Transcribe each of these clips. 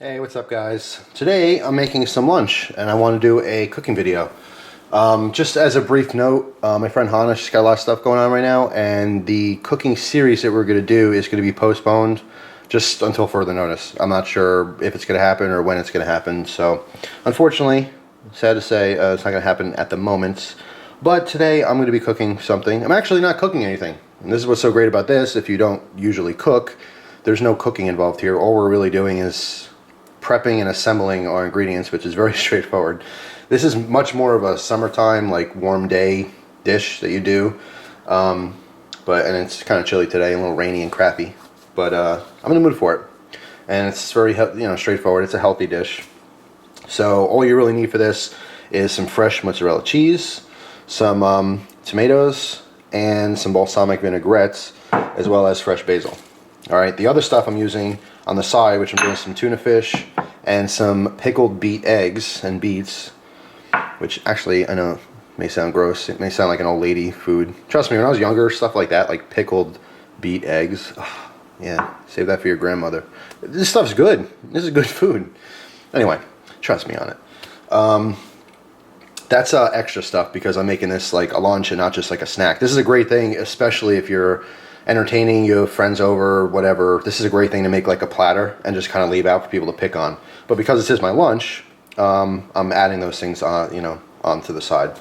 Hey, what's up guys? Today I'm making some lunch and I want to do a cooking video. Just as a brief note, my friend Hannah, she's got a lot of stuff going on right now, and the cooking series that we're going to do is going to be postponed just until further notice. I'm not sure if it's going to happen or when it's going to happen, so unfortunately, sad to say, it's not going to happen at the moment. But today I'm going to be cooking something. I'm actually not cooking anything. And this is what's so great about this. If you don't usually cook, there's no cooking involved here. All we're really doing is prepping and assembling our ingredients, which is very straightforward. This is much more of a summertime, like warm day dish that you do. And it's kind of chilly today, a little rainy and crappy. But I'm in the mood for it. And it's very straightforward. It's a healthy dish. So all you really need for this is some fresh mozzarella cheese, some tomatoes, and some balsamic vinaigrettes, as well as fresh basil. Alright, the other stuff I'm using on the side, which I'm doing some tuna fish and some pickled beet eggs and beets, which actually I know may sound gross. It may sound like an old lady food. Trust me, when I was younger, stuff like that, like pickled beet eggs, yeah, save that for your grandmother. This stuff's good. This is good food. Anyway, trust me on it. That's extra stuff because I'm making this like a lunch and not just like a snack. This is a great thing, especially if you're entertaining, you have friends over, whatever. This is a great thing to make like a platter and just kind of leave out for people to pick on. But because this is my lunch, I'm adding those things onto the side.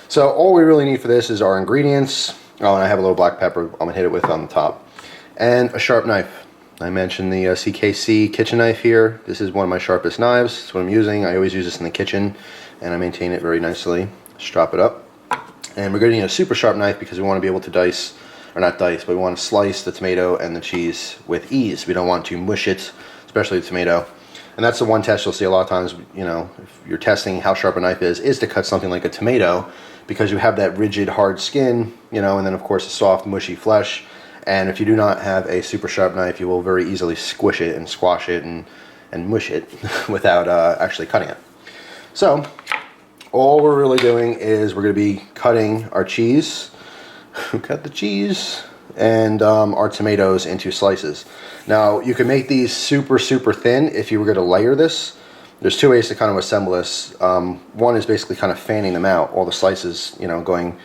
So all we really need for this is our ingredients. Oh, and I have a little black pepper I'm gonna hit it with on the top, and a sharp knife. I mentioned the CKC kitchen knife here. This is one of my sharpest knives. That's what I'm using. I always use this in the kitchen, and I maintain it very nicely. Strap it up, and we're going to need a super sharp knife because we want to be able to dice. Or not dice, but we want to slice the tomato and the cheese with ease. We don't want to mush it, especially the tomato. And that's the one test you'll see a lot of times, if you're testing how sharp a knife is to cut something like a tomato, because you have that rigid, hard skin, and then of course a soft, mushy flesh. And if you do not have a super sharp knife, you will very easily squish it and squash it and mush it without actually cutting it. So all we're really doing is we're going to be cutting our cheese. Cut the cheese and our tomatoes into slices. Now you can make these super thin if you were going to layer this. There's two ways to kind of assemble this. One is basically kind of fanning them out, all the slices, going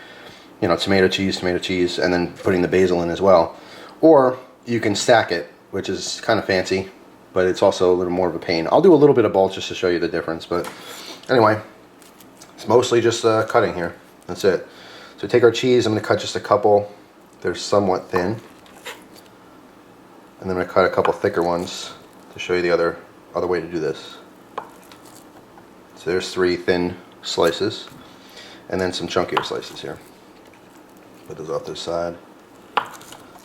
tomato cheese, and then putting the basil in as well. Or you can stack it, which is kind of fancy, but it's also a little more of a pain. I'll do a little bit of both just to show you the difference, but anyway, it's mostly just cutting here. That's it. So take our cheese, I'm going to cut just a couple. They're somewhat thin. And then I'm going to cut a couple thicker ones to show you the other way to do this. So there's 3 thin slices, and then some chunkier slices here. Put those off to the side.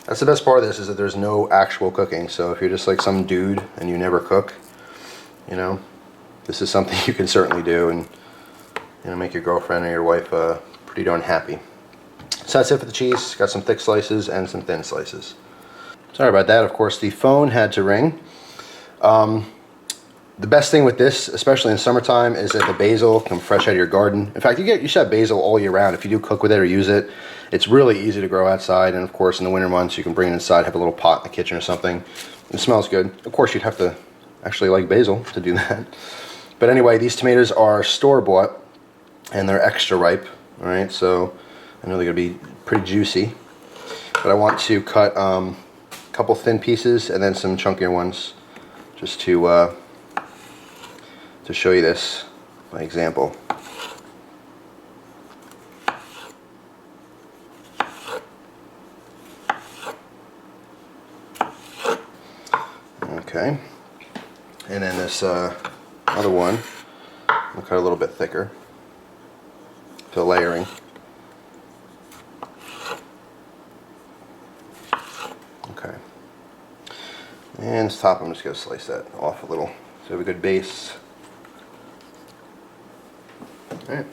That's the best part of this, is that there's no actual cooking. So if you're just like some dude and you never cook, this is something you can certainly do and make your girlfriend or your wife pretty darn happy. So that's it for the cheese. Got some thick slices and some thin slices. Sorry about that. Of course, the phone had to ring. The best thing with this, especially in summertime, is that the basil comes fresh out of your garden. In fact, you should have basil all year round. If you do cook with it or use it, it's really easy to grow outside. And of course, in the winter months, you can bring it inside, have a little pot in the kitchen or something. It smells good. Of course, you'd have to actually like basil to do that. But anyway, these tomatoes are store-bought and they're extra ripe. All right, so I know they're going to be pretty juicy, but I want to cut a couple thin pieces and then some chunkier ones, just to show you this by example. Okay, and then this other one, I'll cut a little bit thicker for layering. Okay, and this top I'm just going to slice that off a little so we have a good base. Alright,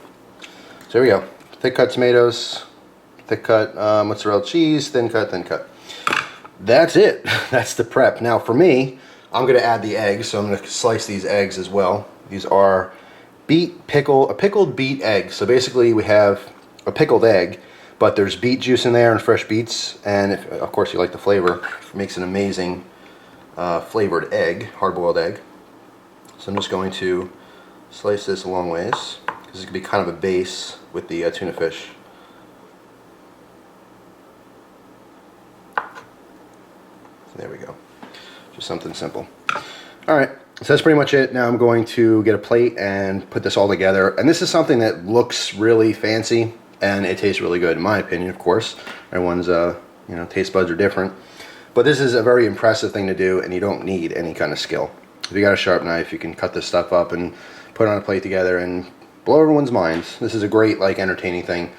so here we go. Thick cut tomatoes, thick cut mozzarella cheese, thin cut. That's it. That's the prep. Now for me, I'm going to add the eggs, so I'm going to slice these eggs as well. These are a pickled beet egg. So basically we have a pickled egg, but there's beet juice in there and fresh beets, and if, of course, you like the flavor, it makes an amazing flavored egg, hard-boiled egg. So I'm just going to slice this a long ways, because it's going to be kind of a base with the tuna fish. There we go. Just something simple. Alright, so that's pretty much it. Now I'm going to get a plate and put this all together. And this is something that looks really fancy, and it tastes really good, in my opinion, of course. Everyone's, taste buds are different. But this is a very impressive thing to do, and you don't need any kind of skill. If you got a sharp knife, you can cut this stuff up and put it on a plate together and blow everyone's minds. This is a great, entertaining thing.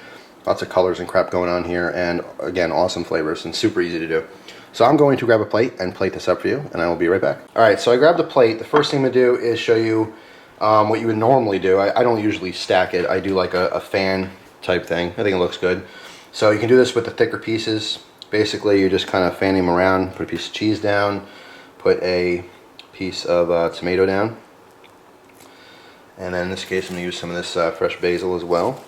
Lots of colors and crap going on here, and again, awesome flavors and super easy to do. So I'm going to grab a plate and plate this up for you, and I will be right back. Alright, so I grabbed the plate. The first thing I'm going to do is show you what you would normally do. I don't usually stack it. I do like a fan type thing. I think it looks good. So you can do this with the thicker pieces. Basically, you just kind of fan them around, put a piece of cheese down, put a piece of tomato down. And then in this case, I'm going to use some of this fresh basil as well.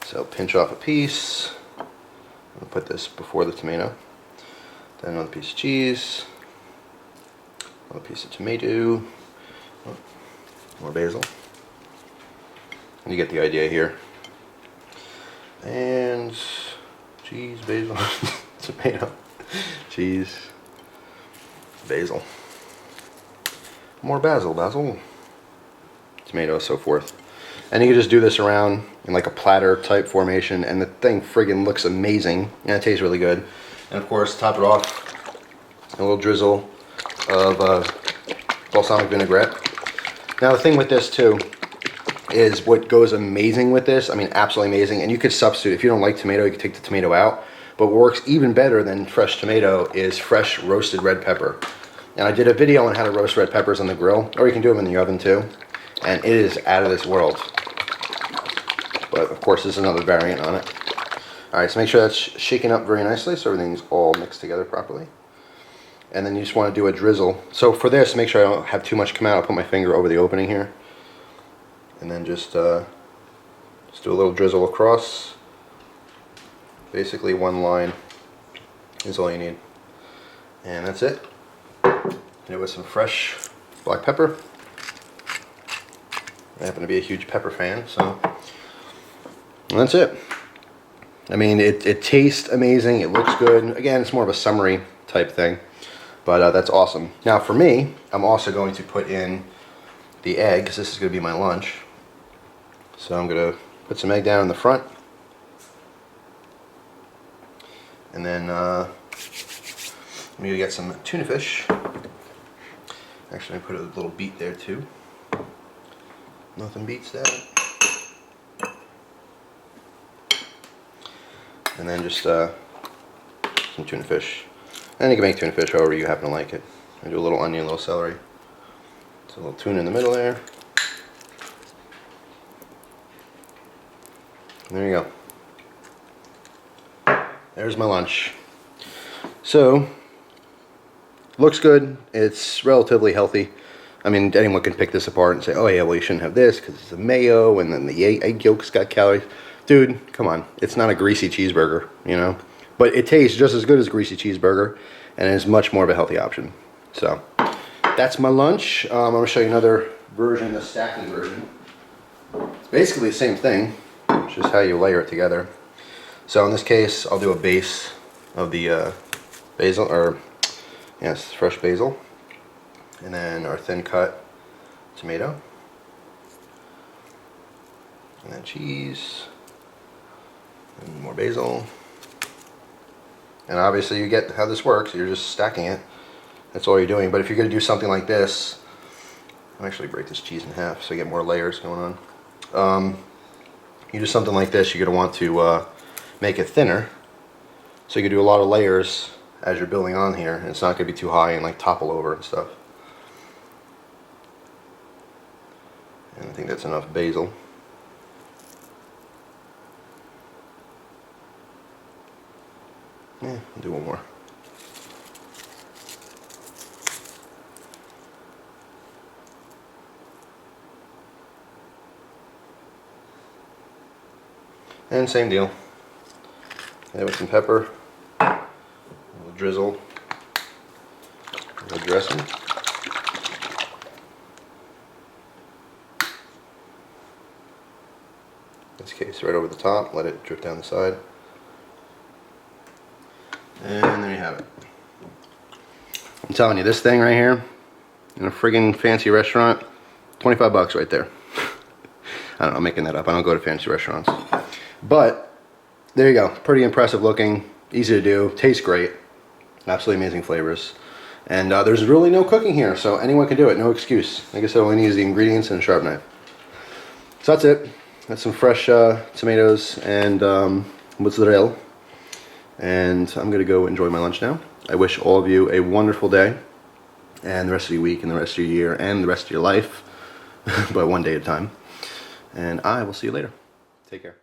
So pinch off a piece. I'll put this before the tomato. Then another piece of cheese. Another piece of tomato. Oh, more basil. And you get the idea here. And cheese, basil, tomato, cheese, basil. More basil, tomato, so forth. And you can just do this around in like a platter type formation, and the thing friggin' looks amazing, and it tastes really good. And of course, top it off, a little drizzle of balsamic vinaigrette. Now the thing with this too is what goes amazing with this, I mean absolutely amazing, and you could substitute. If you don't like tomato, you can take the tomato out, but what works even better than fresh tomato is fresh roasted red pepper. And I did a video on how to roast red peppers on the grill, or you can do them in the oven too, and it is out of this world. But of course, there's another variant on it. Alright, so make sure that's shaken up very nicely so everything's all mixed together properly. And then you just want to do a drizzle. So for this, make sure I don't have too much come out. I'll put my finger over the opening here. And then just do a little drizzle across. Basically one line is all you need. And that's it. Hit it with some fresh black pepper. I happen to be a huge pepper fan, so and that's it. I mean, it tastes amazing. It looks good. Again, it's more of a summery type thing, but that's awesome. Now for me, I'm also going to put in the egg, because this is going to be my lunch. So I'm going to put some egg down in the front, and then I'm going to get some tuna fish. Actually, I put a little beet there too. Nothing beats that. And then just some tuna fish. And you can make tuna fish however you happen to like it. I do a little onion, a little celery. So a little tuna in the middle there. And there you go. There's my lunch. So, looks good. It's relatively healthy. I mean, anyone can pick this apart and say, oh yeah, well you shouldn't have this because it's a mayo and then the egg yolk's got calories. Dude, come on. It's not a greasy cheeseburger, you know? But it tastes just as good as a greasy cheeseburger, and it is much more of a healthy option. So, that's my lunch. I'm going to show you another version, the stacking version. It's basically the same thing, it's just how you layer it together. So in this case, I'll do a base of the basil, or yes, fresh basil. And then our thin cut tomato. And then cheese. And more basil. And obviously you get how this works. You're just stacking it. That's all you're doing. But if you're going to do something like this, I'll actually break this cheese in half so you get more layers going on. You do something like this, you're going to want to make it thinner. So you can do a lot of layers as you're building on here. And it's not going to be too high and like topple over and stuff. And I think that's enough basil. Yeah, I'll do one more. And same deal. Hit it with some pepper, a little drizzle, The dressing. In this case, right over the top, let it drip down the side. And there you have it. I'm telling you, this thing right here, in a friggin' fancy restaurant, 25 bucks right there. I don't know, I'm making that up. I don't go to fancy restaurants. But, there you go. Pretty impressive looking, easy to do, tastes great. Absolutely amazing flavors. And there's really no cooking here, so anyone can do it, no excuse. Like I said, all I need is the ingredients and a sharp knife. So that's it. That's some fresh tomatoes and mozzarella. And I'm gonna go enjoy my lunch now. I wish all of you a wonderful day, and the rest of your week, and the rest of your year, and the rest of your life, but one day at a time. And I will see you later. Take care.